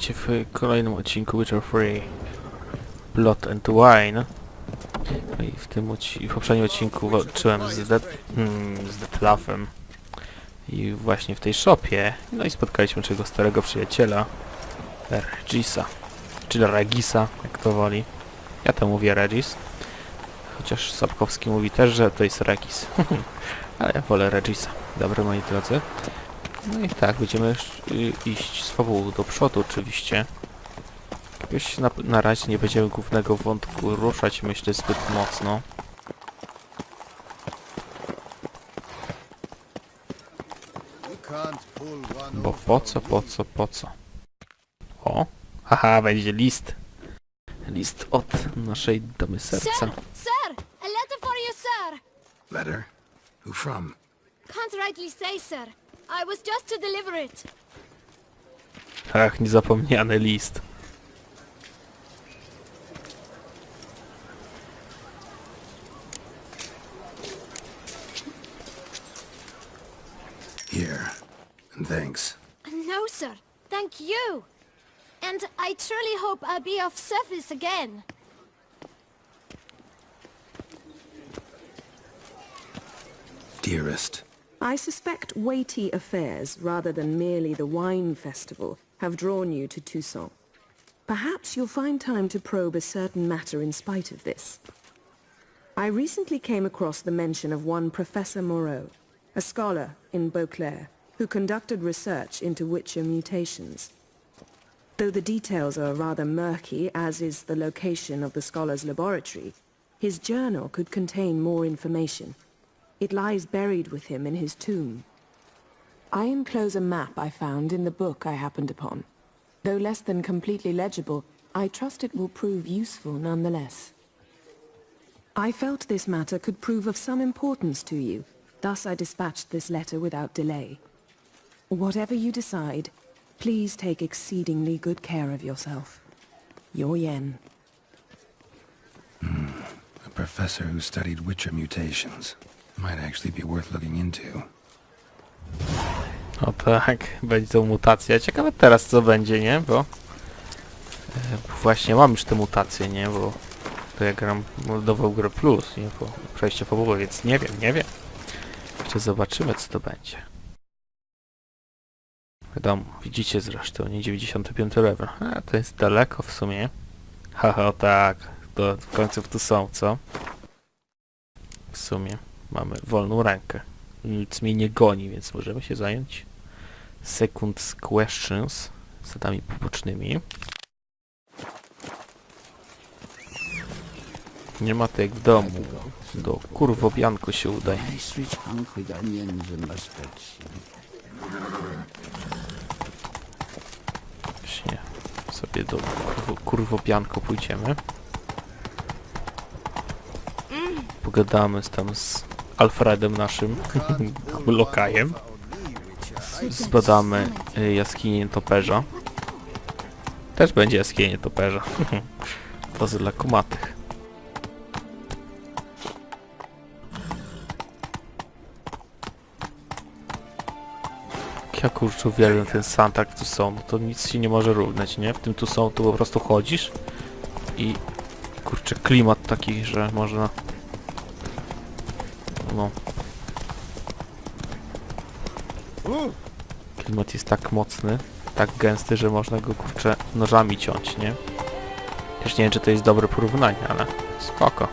witajcie w kolejnym odcinku Witcher 3 Blood and Wine. No i w poprzednim odcinku walczyłem z Detlafem i właśnie w tej szopie. No i spotkaliśmy naszego starego przyjaciela Regisa, czyli Regisa, jak to woli. Ja to mówię Regis, chociaż Sapkowski mówi też, że to jest Regis. Ale ja wolę Regisa. Dobry, moi drodzy. No i tak, będziemy iść z fabułą do przodu oczywiście. Jakoś na razie nie będziemy głównego wątku ruszać, myślę, zbyt mocno. Bo po co? O! Haha, będzie list. List od naszej damy serca. Sir! A letter for you, sir! Letter? Who from? Can't rightly say, sir. I was just to deliver it. Ach, niezapomniany list. Here. And thanks. No, sir. Thank you. And I truly hope I'll be of service again. Dearest. I suspect weighty affairs, rather than merely the wine festival, have drawn you to Toussaint. Perhaps you'll find time to probe a certain matter in spite of this. I recently came across the mention of one Professor Moreau, a scholar in Beauclair, who conducted research into Witcher mutations. Though the details are rather murky, as is the location of the scholar's laboratory, his journal could contain more information. It lies buried with him in his tomb. I enclose a map I found in the book I happened upon. Though less than completely legible, I trust it will prove useful nonetheless. I felt this matter could prove of some importance to you, thus I dispatched this letter without delay. Whatever you decide, please take exceedingly good care of yourself. Your Yen. A professor who studied Witcher mutations. Might actually be worth looking into. O tak, będzie to mutacja. Ciekawe teraz co będzie, nie? Bo właśnie mam już te mutacje, nie? Bo to ja gram nową grę plus, nie? Po przejściu fabuły, więc nie wiem. Jeszcze zobaczymy co to będzie. Wiadomo, widzicie zresztą, nie 95 level. A, to jest daleko w sumie. Haha, tak. To w końcu tu są, co? W sumie. Mamy wolną rękę. Nic mnie nie goni, więc możemy się zająć second questions, zadaniami pobocznymi. Nie ma to jak w domu. Do Curvo Bianko się udaje. Właśnie sobie do Curvo Bianko pójdziemy. Pogadamy tam z Alfredem naszym lokajem. Zbadamy jaskinię nietoperza. Też będzie jaskinia nietoperza. To dla kumatych. Ja kurczę uwielbiam ten Santak tu są, no to nic się nie może równać, nie? W tym tu są, tu po prostu chodzisz i kurczę klimat taki, że można no. Klimat jest tak mocny, tak gęsty, że można go kurczę nożami ciąć, nie? Też nie wiem, czy to jest dobre porównanie, ale spoko.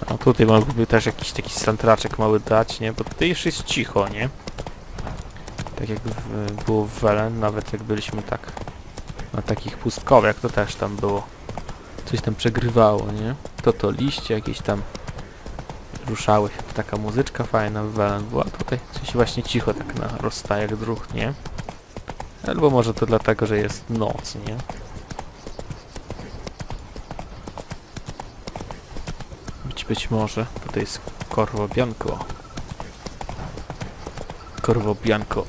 No tutaj mógłby też jakiś taki santraczek mały dać, nie? Bo tutaj już jest cicho, nie? Tak jak było w Welen, nawet jak byliśmy tak na takich pustkowiach, to też tam było. Coś tam przegrywało, nie? To liście jakieś tam ruszały. Taka muzyczka fajna w Welen była. Tutaj coś właśnie cicho tak na rozstajach dróg, nie? Albo może to dlatego, że jest noc, nie? Być może. Tutaj jest Curvo Bianko. Curvo Bianko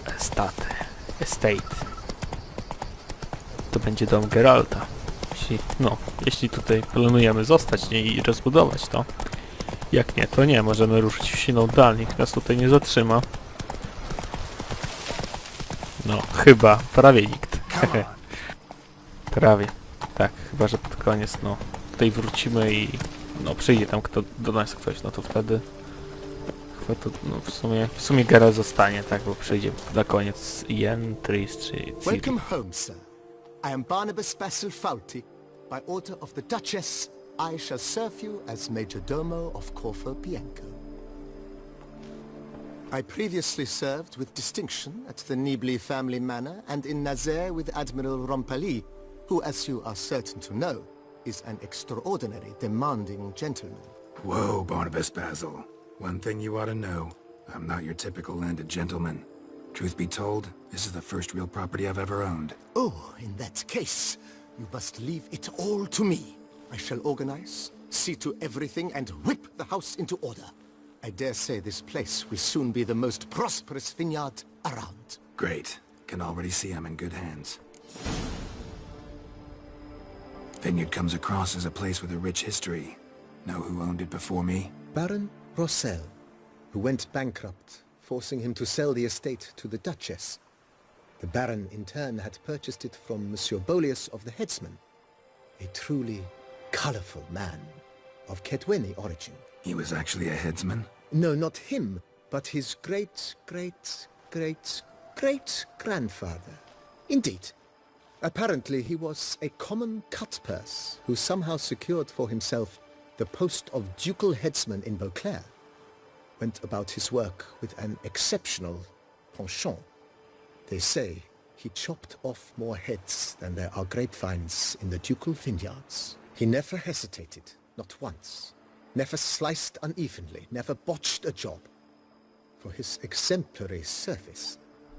Estate. To będzie dom Geralta. Jeśli tutaj planujemy zostać nie, i rozbudować to. Jak nie, to nie. Możemy ruszyć w siną dal. Nikt nas tutaj nie zatrzyma. No, chyba. Prawie nikt. Prawie. Tak, chyba, że pod koniec, no. Tutaj wrócimy i... No, przyjdzie tam do nas ktoś, no to wtedy... Chyba to, no w sumie Geralt zostanie, tak, bo przyjdzie na koniec Welcome home, sir. I am Barnabas Basil Fawlty. By order of the Duchess, I shall serve you as Major Domo of Curvo Bianko. I previously served with distinction at the Nibley family manor and in Nazaire with Admiral Rompali, who, as you are certain to know, is an extraordinary demanding gentleman. Whoa, Barnabas Basil. One thing you ought to know. I'm not your typical landed gentleman. Truth be told, this is the first real property I've ever owned. Oh, in that case, you must leave it all to me. I shall organize, see to everything, and whip the house into order. I dare say this place will soon be the most prosperous vineyard around. Great. Can already see I'm in good hands. Vineyard comes across as a place with a rich history. Know who owned it before me? Baron Rossel, who went bankrupt, forcing him to sell the estate to the Duchess. The Baron, in turn, had purchased it from Monsieur Bolius of the Headsman, a truly colorful man of Kedweni origin. He was actually a headsman? No, not him, but his great-great-great-great-grandfather. Indeed. Apparently he was a common cutpurse who somehow secured for himself the post of ducal headsman in Beauclair. Went about his work with an exceptional penchant. They say he chopped off more heads than there are grapevines in the ducal vineyards. He never hesitated, not once. Never sliced unevenly, never botched a job. For his exemplary service,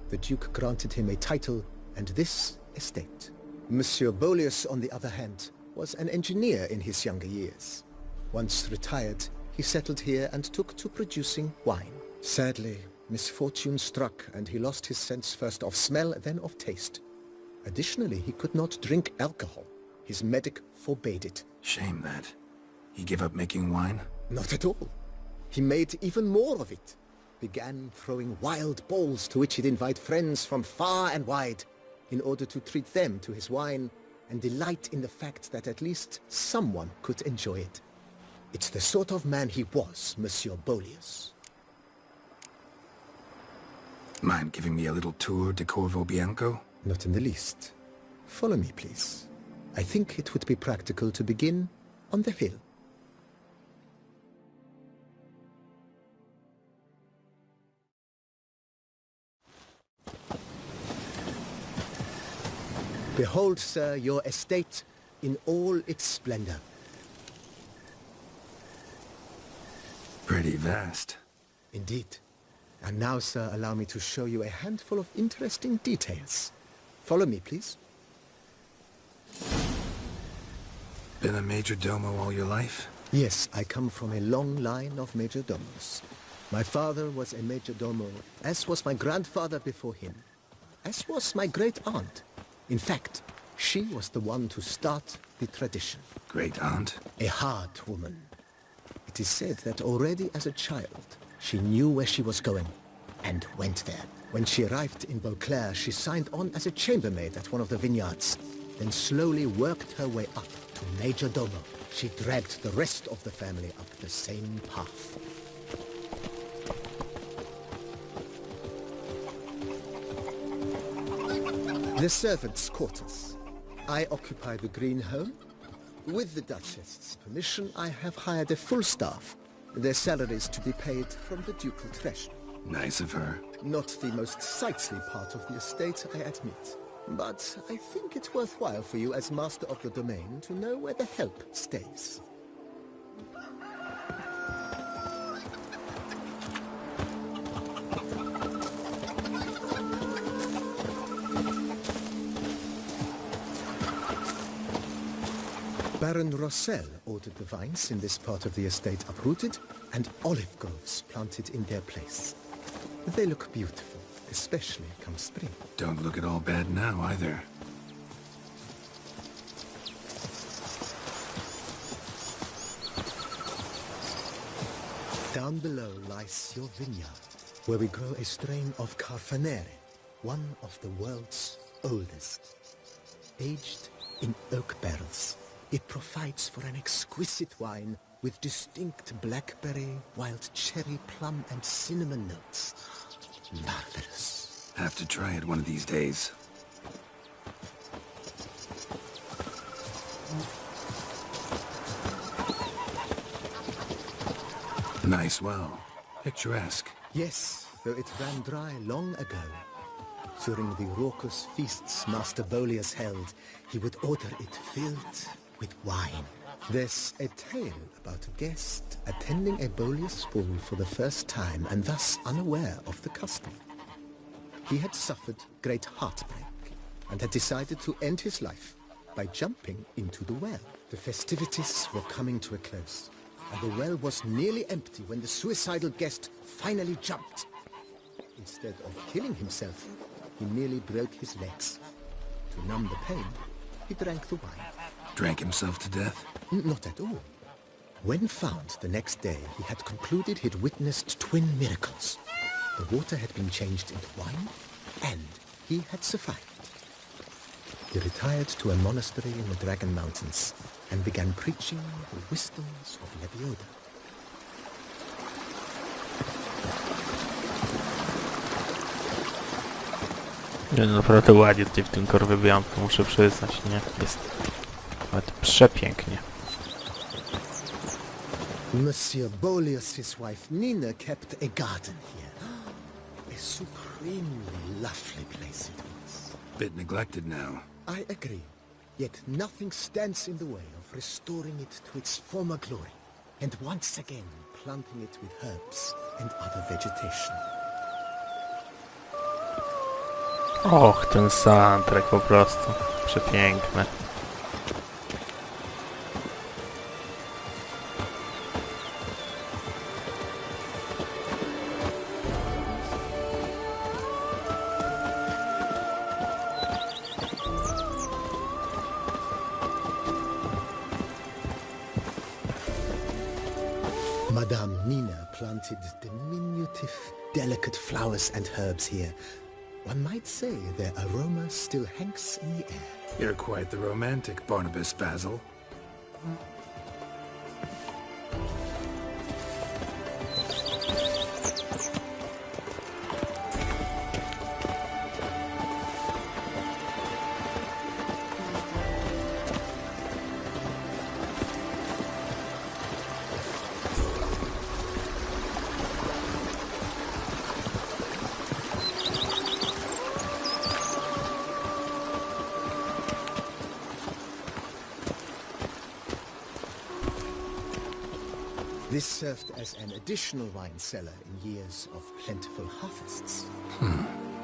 the Duke granted him a title and this estate. Monsieur Bolius, on the other hand, was an engineer in his younger years. Once retired, he settled here and took to producing wine. Sadly, misfortune struck and he lost his sense first of smell, then of taste. Additionally, he could not drink alcohol. His medic forbade it. Shame that. He gave up making wine? Not at all. He made even more of it. Began throwing wild balls to which he'd invite friends from far and wide in order to treat them to his wine and delight in the fact that at least someone could enjoy it. It's the sort of man he was, Monsieur Bolius. Mind giving me a little tour de Curvo Bianco? Not in the least. Follow me, please. I think it would be practical to begin on the hill. Behold, sir, your estate in all its splendor. Pretty vast. Indeed. And now, sir, allow me to show you a handful of interesting details. Follow me, please. Been a major domo all your life? Yes, I come from a long line of major domos. My father was a major domo, as was my grandfather before him, as was my great-aunt. In fact, she was the one to start the tradition. Great-aunt? A hard woman. It is said that already as a child, she knew where she was going, and went there. When she arrived in Beauclair, she signed on as a chambermaid at one of the vineyards, then slowly worked her way up to major domo. She dragged the rest of the family up the same path. The servants' quarters. I occupy the green home. With the Duchess's permission, I have hired a full staff. Their salaries to be paid from the ducal treasure. Nice of her. Not the most sightly part of the estate, I admit. But I think it's worthwhile for you as master of the domain to know where the help stays. Baron Rossel ordered the vines in this part of the estate uprooted and olive groves planted in their place. They look beautiful, especially come spring. Don't look at all bad now, either. Down below lies your vineyard, where we grow a strain of Carfanere, one of the world's oldest. Aged in oak barrels, it provides for an exquisite wine with distinct blackberry, wild cherry, plum, and cinnamon notes. Marvelous. Have to try it one of these days. Nice well. Picturesque. Yes, though it ran dry long ago. During the raucous feasts Master Bolius held, he would order it filled with wine. There's a tale about a guest attending a Bolius ball for the first time and thus unaware of the custom. He had suffered great heartbreak and had decided to end his life by jumping into the well. The festivities were coming to a close, and the well was nearly empty when the suicidal guest finally jumped. Instead of killing himself, he merely broke his legs. To numb the pain, he drank the wine. Drank himself to death? Not at all. When found the next day, he had concluded he'd witnessed twin miracles. The water had been changed into wine, and he had survived. He retired to a monastery in the Dragon Mountains and began preaching the wisdoms of Levioda. Nie, no naprawdę ładnie tutaj w tym Curvo Bianko, muszę przyznać, nie? Jest nawet przepięknie. Monsieur Bolius' his wife Nina kept a garden here. A supremely lovely place it was. Bit neglected now. I agree. Yet nothing stands in the way of restoring it to its former glory, and once again planting it with herbs and other vegetation. Och, ten soundtrack po prostu przepiękny. Madame Nina planted diminutive, delicate flowers and herbs here. One might say their aroma still hangs in the air. You're quite the romantic, Barnabas Basil. This served as an additional wine cellar in years of plentiful harvests.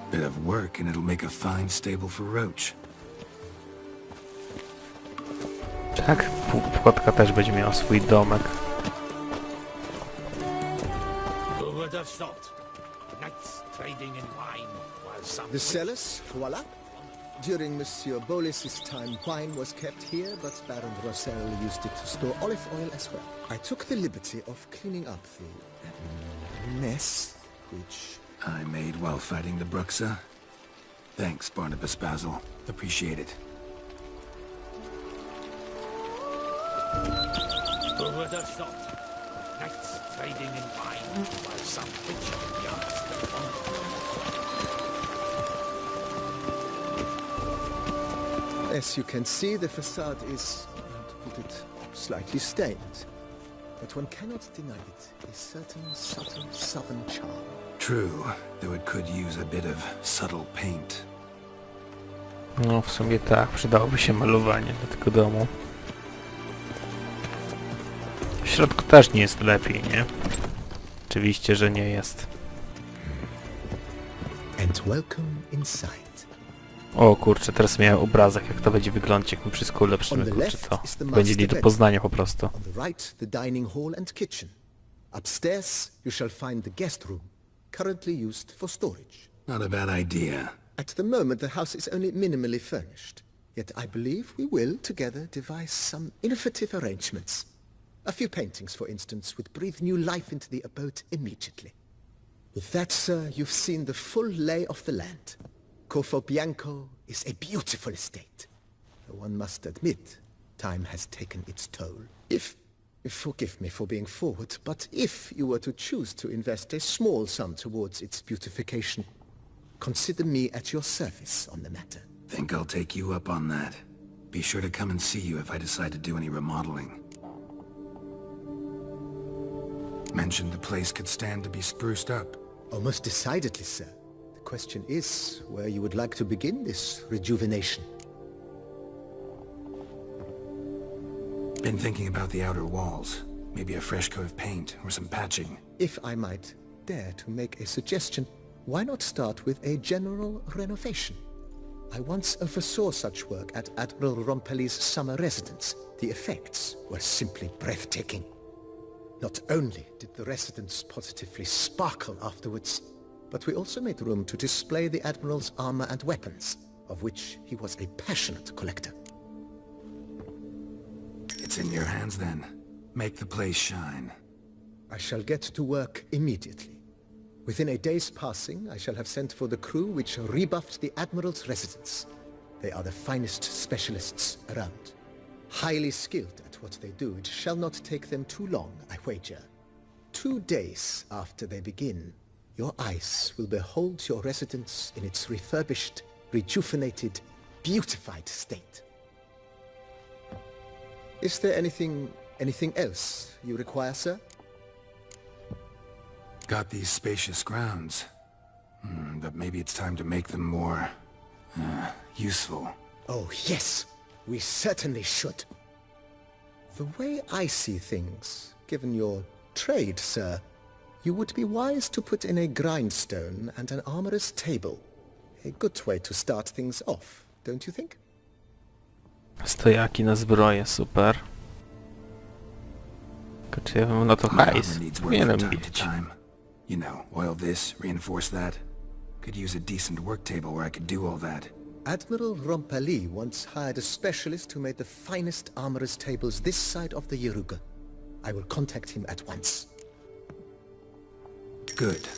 Bit of work and it'll make a fine stable for Roach. Tak, płotka też będzie miała swój domek. Who would have thought? Nights trading in wine while some... The cellars, voila. During Monsieur Bolis's time, wine was kept here, but Baron Rossel used it to store olive oil as well. I took the liberty of cleaning up the mess, which... I made while fighting the Bruxa. Thanks, Barnabas Basil. Appreciate it. Who would have thought? Nights trading in wine while some witch yards the wonder. As you can see, the facade is, to put it, slightly stained. But one cannot deny it a certain subtle southern charm. True, though it could use a bit of subtle paint. No w sumie tak, przydałoby się malowanie do tego domu. W środku też nie jest lepiej, nie? Oczywiście, że nie jest. And welcome inside. O kurczę, teraz miałem obrazek, jak to będzie wyglądać, jak mi wszystko ulepszymy, kurczę, to będzie nie do poznania po prostu. On the right, the dining hall and kitchen. Upstairs, you shall find the guest room, currently used for storage. Not a bad idea. At the moment, the house is only minimally furnished. Yet I believe we will, together, devise some innovative arrangements. A few paintings, for instance, would breathe new life into the abode immediately. With that, sir, you've seen the full lay of the land. Curvo Bianko is a beautiful estate. Though one must admit, time has taken its toll. Forgive me for being forward, but if you were to choose to invest a small sum towards its beautification, consider me at your service on the matter. Think I'll take you up on that. Be sure to come and see you if I decide to do any remodeling. Mentioned the place could stand to be spruced up. Oh, most decidedly, sir. The question is where you would like to begin this rejuvenation. Been thinking about the outer walls. Maybe a fresh coat of paint or some patching. If I might dare to make a suggestion, why not start with a general renovation? I once oversaw such work at Admiral Rompelli's summer residence. The effects were simply breathtaking. Not only did the residence positively sparkle afterwards, but we also made room to display the Admiral's armor and weapons, of which he was a passionate collector. It's in your hands then. Make the place shine. I shall get to work immediately. Within a day's passing, I shall have sent for the crew which rebuffed the Admiral's residence. They are the finest specialists around. Highly skilled at what they do, it shall not take them too long, I wager. 2 days after they begin, your eyes will behold your residence in its refurbished, rejuvenated, beautified state. Is there anything else you require, sir? Got these spacious grounds. But maybe it's time to make them more... useful. Oh, yes! We certainly should. The way I see things, given your trade, sir, you would be wise to put in a grindstone and an armorer's table. A good way to start things off, don't you think? Stojaki na zbroję, super. Tylko czy ja bym na to My hajs? armor needs work from Powinienem time to mieć. time. You know, oil this, reinforce that. Could use a decent work table where I could do all that. Admiral Rompelli once hired a specialist who made the finest armorer's tables this side of the Yeruga. I will contact him at once. Good.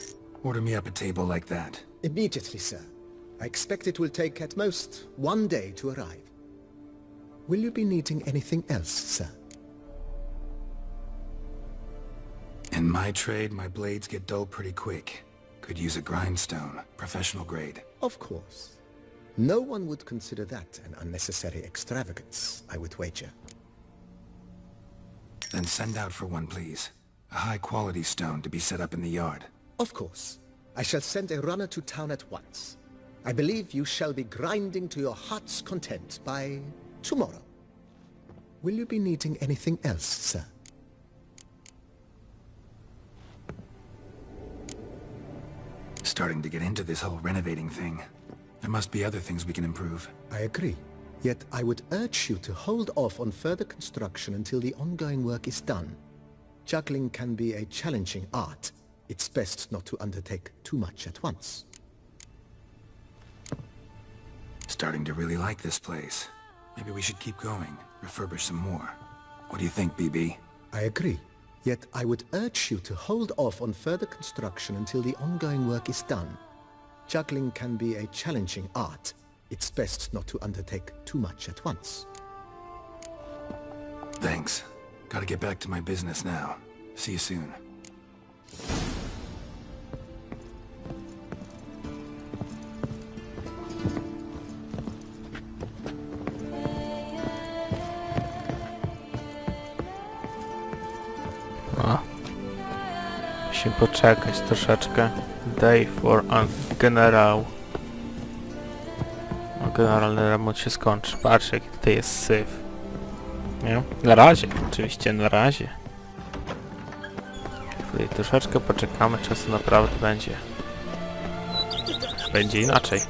Order me up a table like that. Immediately, sir. I expect it will take at most 1 day to arrive. Will you be needing anything else, sir? In my trade, my blades get dull pretty quick. Could use a grindstone, professional grade. Of course. No one would consider that an unnecessary extravagance, I would wager. Then send out for one, please. A high-quality stone to be set up in the yard. Of course. I shall send a runner to town at once. I believe you shall be grinding to your heart's content by tomorrow. Will you be needing anything else, sir? Starting to get into this whole renovating thing. There must be other things we can improve. I agree. Yet I would urge you to hold off on further construction until the ongoing work is done. Juggling can be a challenging art. It's best not to undertake too much at once. Starting to really like this place. Maybe we should keep going, refurbish some more. What do you think, BB? I agree. Yet I would urge you to hold off on further construction until the ongoing work is done. Juggling can be a challenging art. It's best not to undertake too much at once. Thanks. Gotta get back to my business now. See you soon. O. Musimy poczekać troszeczkę. Day for a general. No, generalny remont się skończy. Patrz, jaki tutaj jest syf. Nie? Na razie, oczywiście na razie. Tutaj troszeczkę poczekamy, czasu naprawdę będzie. Będzie inaczej.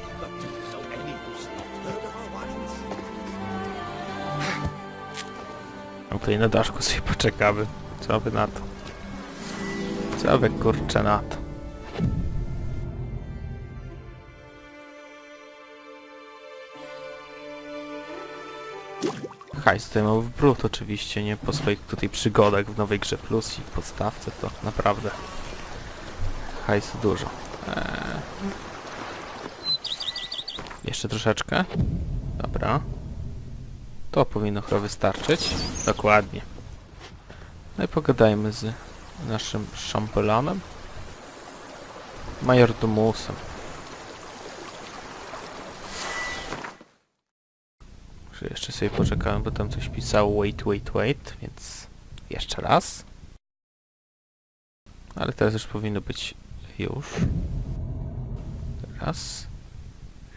No tutaj na daszku sobie poczekamy. Co by na to? Co by kurczę na to? Hajs tutaj mam w brud oczywiście, nie? Po swoich tutaj przygodach w nowej grze plus i podstawce to naprawdę hajsu dużo. Jeszcze troszeczkę. Dobra. To powinno chyba wystarczyć. Dokładnie. No i pogadajmy z naszym szampelanem. Majordomusem. Jeszcze sobie poczekamy, bo tam coś pisało wait, więc jeszcze raz. Ale teraz już powinno być już. Teraz.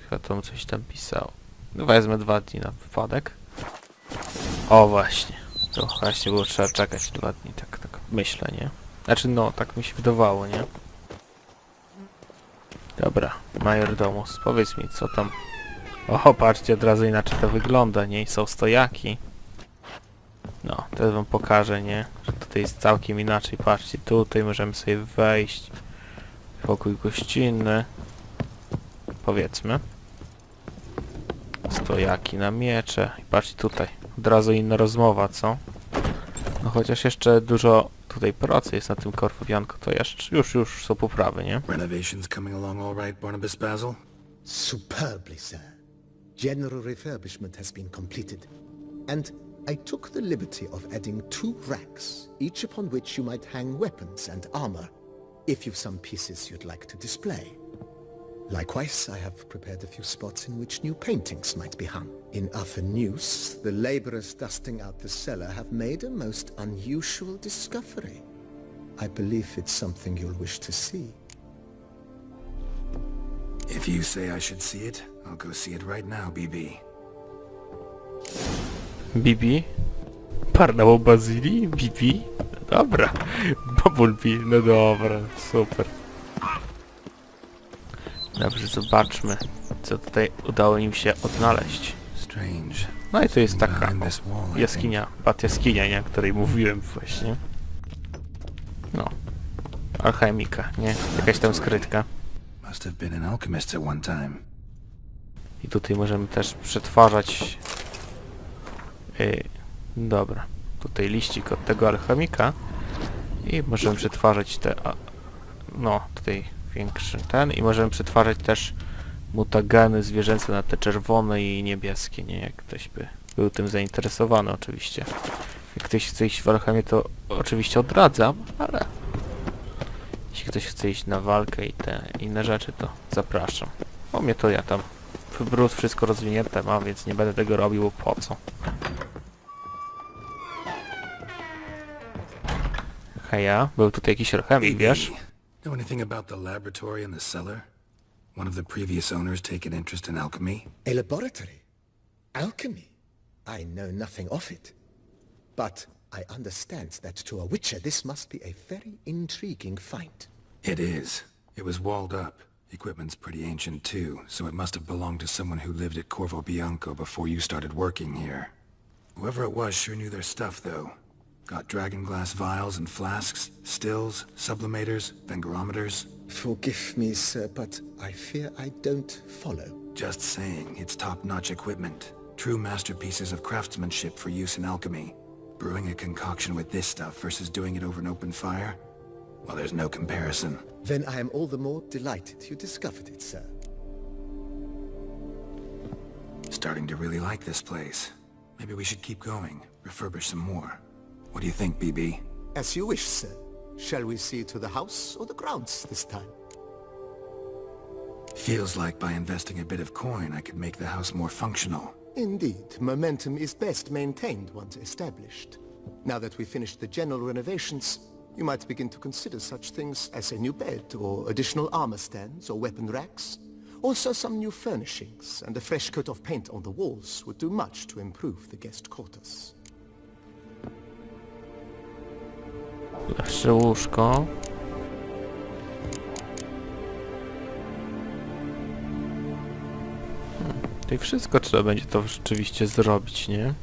Chyba tam coś tam pisało. No wezmę 2 dni na wypadek. O właśnie. To właśnie było trzeba czekać 2 dni, tak myślę, nie? Znaczy no, tak mi się wydawało, nie? Dobra, majordomus, powiedz mi co tam. O, patrzcie, od razu inaczej to wygląda, nie? I są stojaki. No, teraz wam pokażę, nie? Że tutaj jest całkiem inaczej. Patrzcie, tutaj możemy sobie wejść. Pokój gościnny. Powiedzmy. Stojaki na miecze. I patrzcie tutaj. Od razu inna rozmowa, co? No chociaż jeszcze dużo tutaj pracy jest na tym Curvo Bianko, to jeszcze już są poprawy, nie? Renovations coming along all right, Barnabas Basil? Superbly, sir. General refurbishment has been completed, and I took the liberty of adding 2 racks, each upon which you might hang weapons and armor, if you've some pieces you'd like to display. Likewise, I have prepared a few spots in which new paintings might be hung. In other news, the laborers dusting out the cellar have made a most unusual discovery. I believe it's something you'll wish to see. If you say I should see it, I'll go see it right now, BB. Bibi? Parnał Bazylii? Bibi? Dobra. Bubblebee, no dobra, super. Dobrze, zobaczmy, co tutaj udało im się odnaleźć. Strange. No i to jest taka Behind this wall, I jaskinia, jaskinia, nie? O której mówiłem właśnie. No. Alchemika, nie? Jakaś tam skrytka. think. Must have been an alchemist at one time. I tutaj możemy też przetwarzać... dobra. Tutaj liścik od tego alchemika. I możemy przetwarzać te... no, tutaj większy ten. I możemy przetwarzać też mutageny zwierzęce na te czerwone i niebieskie, nie? Jak ktoś by był tym zainteresowany oczywiście. Jak ktoś chce iść w alchemię, to oczywiście odradzam, ale... jeśli ktoś chce iść na walkę i te inne rzeczy, to zapraszam. O mnie to ja tam w brud wszystko rozwinięte mam, więc nie będę tego robił, bo po co? Heja, był tutaj jakiś alchemik, wiesz? Know anything about the laboratory in the cellar? One of the previous owners take an interest in alchemy? A laboratory? Alchemy? I know nothing of it. But I understand that to a witcher this must be a very intriguing find. It is. It was walled up. Equipment's pretty ancient too, so it must have belonged to someone who lived at Curvo Bianko before you started working here. Whoever it was sure knew their stuff though. Got dragon glass vials and flasks, stills, sublimators, vengerometers. Forgive me, sir, but I fear I don't follow. Just saying, it's top-notch equipment. True masterpieces of craftsmanship for use in alchemy. Brewing a concoction with this stuff versus doing it over an open fire? Well, there's no comparison. Then I am all the more delighted you discovered it, sir. Starting to really like this place. Maybe we should keep going, refurbish some more. What do you think, BB? As you wish, sir. Shall we see to the house or the grounds this time? Feels like by investing a bit of coin I could make the house more functional. Indeed, momentum is best maintained once established. Now that we've finished the general renovations, you might begin to consider such things as a new bed, or additional armor stands, or weapon racks. Also some new furnishings, and a fresh coat of paint on the walls would do much to improve the guest quarters. Lepsze łóżko. Tutaj wszystko trzeba będzie to rzeczywiście zrobić, nie?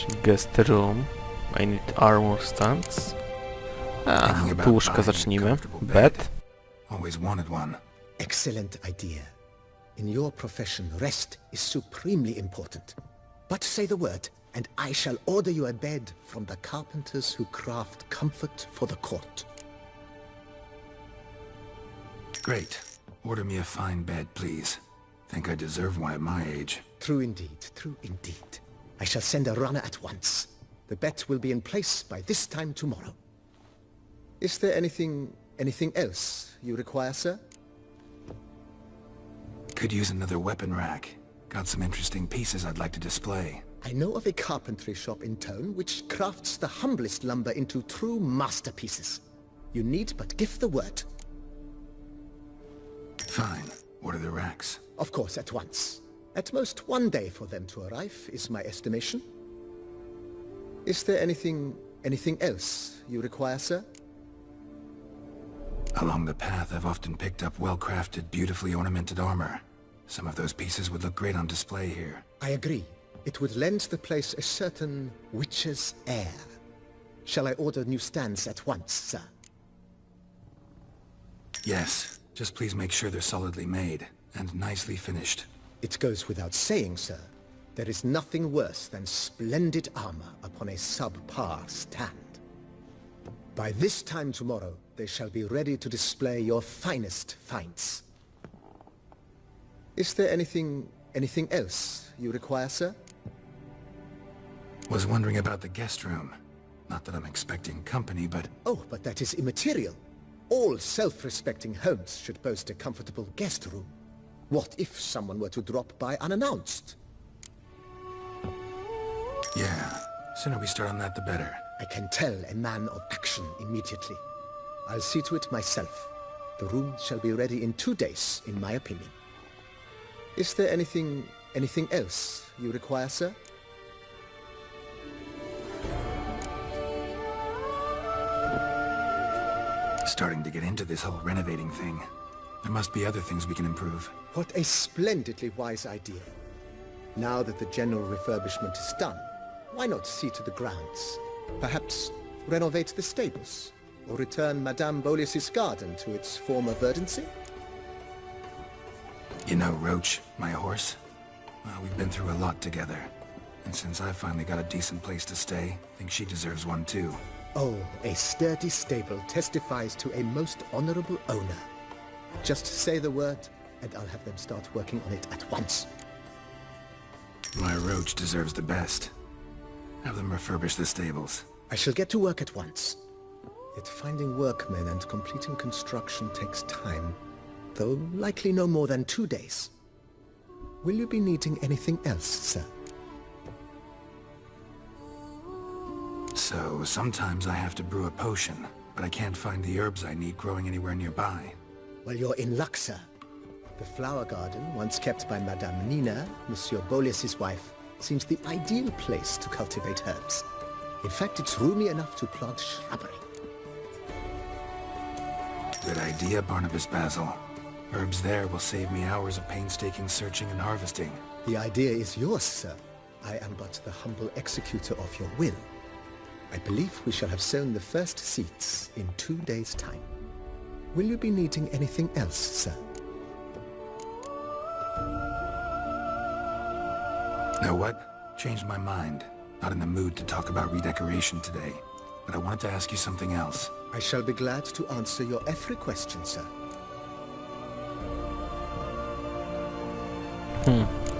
Czyli guest room. I need armor stands. Tu łóżka zacznijmy. Bed. Always wanted one. Excellent idea. In your profession, rest is supremely important. But say the word, and I shall order you a bed from the carpenters who craft comfort for the court. Great. Order me a fine bed, please. Think I deserve one at my age. True indeed, true indeed. I shall send a runner at once. The bed will be in place by this time tomorrow. Is there anything else you require, sir? Could use another weapon rack. Got some interesting pieces I'd like to display. I know of a carpentry shop in town which crafts the humblest lumber into true masterpieces. You need but give the word. Fine. Order the racks. Of course, at once. At most 1 day for them to arrive is my estimation. Is there anything else you require, sir? Along the path, I've often picked up well-crafted, beautifully ornamented armor. Some of those pieces would look great on display here. I agree. It would lend the place a certain witch's air. Shall I order new stands at once, sir? Yes. Just please make sure they're solidly made and nicely finished. It goes without saying, sir. There is nothing worse than splendid armor upon a subpar stand. By this time tomorrow, they shall be ready to display your finest finds. Is there anything else you require, sir? Was wondering about the guest room. Not that I'm expecting company, but... Oh, but that is immaterial. All self-respecting homes should boast a comfortable guest room. What if someone were to drop by unannounced? Yeah, sooner we start on that the better. I can tell a man of action immediately. I'll see to it myself. The room shall be ready in 2 days, in my opinion. Is there anything else you require, sir? Starting to get into this whole renovating thing. There must be other things we can improve. What a splendidly wise idea. Now that the general refurbishment is done, why not see to the grounds? Perhaps renovate the stables, or return Madame Bolis's garden to its former verdancy? You know Roach, my horse? Well, we've been through a lot together. And since I finally got a decent place to stay, I think she deserves one too. Oh, a sturdy stable testifies to a most honorable owner. Just say the word, and I'll have them start working on it at once. My Roach deserves the best. Have them refurbish the stables. I shall get to work at once. Yet finding workmen and completing construction takes time, though likely no more than 2 days. Will you be needing anything else, sir? So, sometimes I have to brew a potion, but I can't find the herbs I need growing anywhere nearby. Well, you're in luck, sir. The flower garden, once kept by Madame Nina, Monsieur Bolis's wife, seems the ideal place to cultivate herbs. In fact, it's roomy enough to plant shrubbery. Good idea, Barnabas Basil. Herbs there will save me hours of painstaking searching and harvesting. The idea is yours, sir. I am but the humble executor of your will. I believe we shall have sown the first seeds in 2 days' time. Will you be needing anything else, sir? Know what? Changed my mind. Not in the mood to talk about redecoration today. But I wanted to ask you something else. I shall be glad to answer your every question, sir.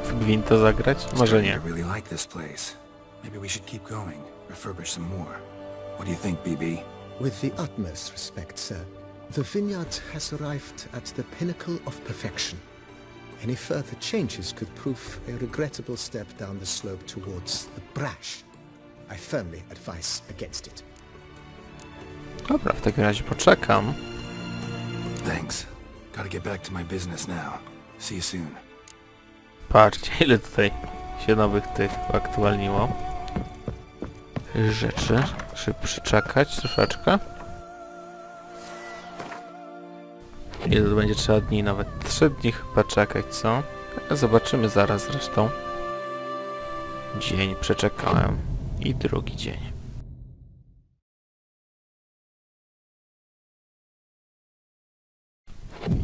W Gwinta zagrać? Może nie. I really like this place. Maybe we should keep going. Refurbish some more. What do you think, BB? With the utmost respect, sir, the vineyard has arrived at the pinnacle of perfection. Any further changes could prove a regrettable step down the slope towards the brash. I firmly advise against it. Dobra, w takim razie poczekam. Thanks. Gotta get back to my business now. See you soon. Patrzcie, ile tutaj się nowych tych aktualniło rzeczy. Trzeba przyczekać troszeczkę. Ile to będzie trzeba dni? Nawet 3 dni chyba czekać, co? Zobaczymy zaraz zresztą. Dzień przeczekałem. I drugi dzień.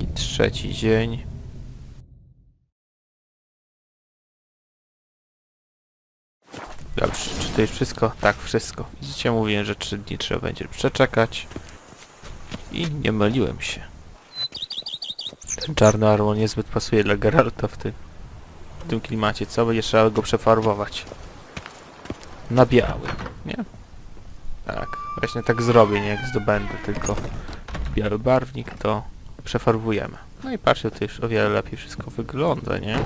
I trzeci dzień. Dobrze, czy to już wszystko? Tak, wszystko. Widzicie, mówiłem, że 3 dni trzeba będzie przeczekać. I nie myliłem się. Ten czarny armor niezbyt pasuje dla Geralta w tym klimacie. Co? Będzie trzeba go przefarbować. Na biały, nie? Tak, właśnie tak zrobię, nie jak zdobędę tylko biały barwnik, to przefarbujemy. No i patrzcie, to już o wiele lepiej wszystko wygląda, nie?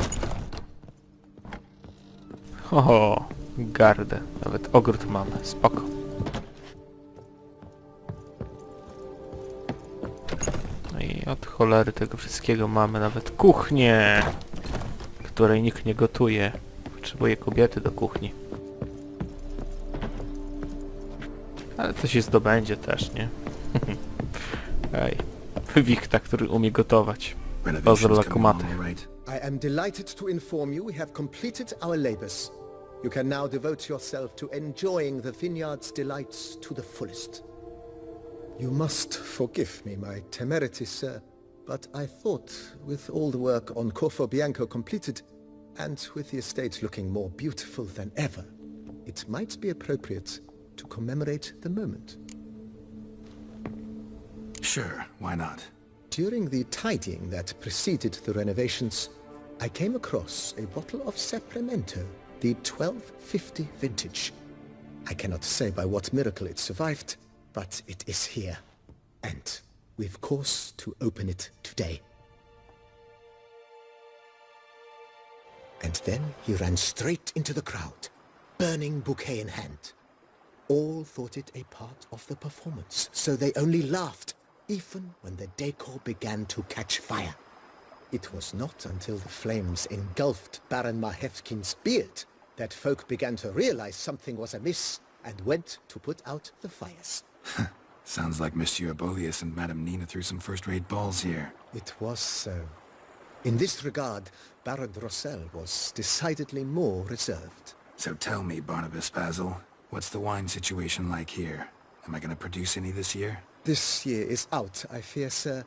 Oho, gardę. Nawet ogród mamy, spoko. No i od cholery tego wszystkiego mamy nawet kuchnię, w której nikt nie gotuje. Potrzebuje kobiety do kuchni. Ale to się zdobędzie też, nie? Ej, wichta, który umie gotować. Pozdro dla kumatych. I am delighted to inform you we have completed our labors. You can now devote yourself to enjoying the vineyard's delights to the fullest. You must forgive me my temerity, sir, but I thought with all the work on Curvo Bianko completed, and with the estate looking more beautiful than ever, it might be appropriate to commemorate the moment. Sure, why not? During the tidying that preceded the renovations, I came across a bottle of Sapramento, the 1250 vintage. I cannot say by what miracle it survived, but it is here. And we've cause to open it today. And then he ran straight into the crowd, burning bouquet in hand. All thought it a part of the performance, so they only laughed, even when the decor began to catch fire. It was not until the flames engulfed Baron Mahevkin's beard that folk began to realize something was amiss and went to put out the fires. Sounds like Monsieur Abolius and Madame Nina threw some first-rate balls here. It was so. In this regard, Baron Rossel was decidedly more reserved. So tell me, Barnabas Basil, what's the wine situation like here? Am I gonna produce any this year? This year is out, I fear, sir.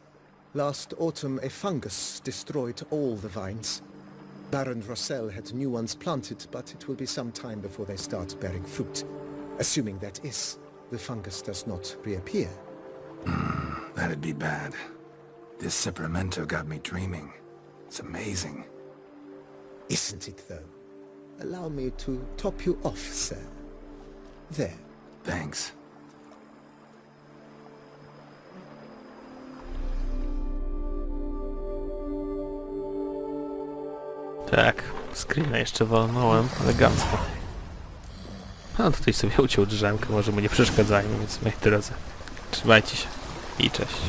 Last autumn a fungus destroyed all the vines. Baron Rossel had new ones planted, but it will be some time before they start bearing fruit. Assuming that is, the fungus does not reappear. That'd be bad. This Sapramento got me dreaming. It's amazing. Isn't it, though? Allow me to top you off, sir. There. Thanks. Tak, screena jeszcze walnąłem, elegancko. A tutaj sobie uciął drzemkę, może mu nie przeszkadzajmy, więc moi drodzy, trzymajcie się i cześć.